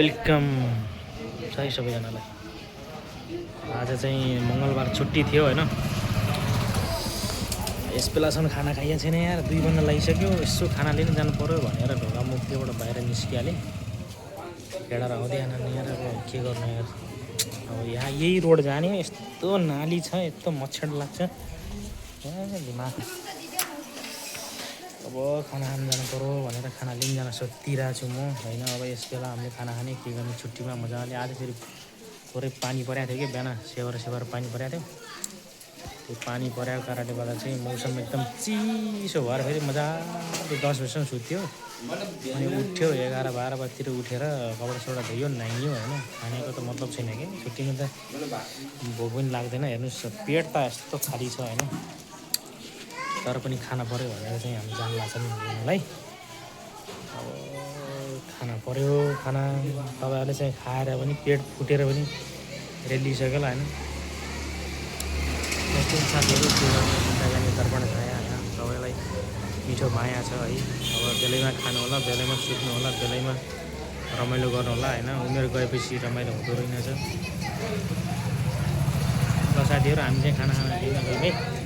Welcome छ है सबैजनालाई। आज चाहिँ मङ्गलबार छुट्टी थियो हैन। यस बेलासम्म खाना खाइएको छैन यार, 2 बन्न लागिसक्यो। यसो खाना लिन जानु पर्यो भनेर ढोकामुखबाट बाहिर निस्किहालेँ। केटाहरू आउँदै आएनन् यार, अब के गर्नु यार। अब यहाँ यही रोड जाने हो, यस्तो नाली छ, यस्तो मच्छर लाग्छ दिमाग। अब खाना खान जानु पर्यो भनेर खाना लिन जान सोचिरहेको छु म हैन। अब यस बेला हामीले खाना खाने के गर्ने छुट्टीमा मजाले। आज फेरि थोरै पानी परेको थियो कि बिहान सेवर पानी परेको थियो। त्यो पानी परेको कारणले गर्दा चाहिँ मौसम एकदम चिसो भएर फेरि मजाले 10 बजीसम्म सुत्यो। अनि उठ्यो 11-12 बजीतिर उठेर कपडा धोयो, नुहाइयो हैन। खानेको त मतलब छैन कि छुट्टीमा त भोक पनि लाग्दैन। हेर्नुहोस् पेट त यस्तो खाली छ हैन, तर पनि खाना पर्यो भनेर चाहिँ हामी जान लाग्छ नि घुम्नलाई। अब खाना पर्यो, खाना तपाईँहरूले चाहिँ खाएर पनि पेट फुटेर पनि रेलिसक्यो होला हैन। यस्तो साथीहरू जिन्दगानी दर्पण छाया हैन। सबैलाई मिठो माया छ है। अब बेलैमा खानु होला, बेलैमा सुत्नु होला, बेलैमा रमाइलो गर्नु होला हैन। उमेर गएपछि रमाइलो हुँदो रहेनछ। ल साथीहरू हामी चाहिँ खाना खान लिन गयौँ है।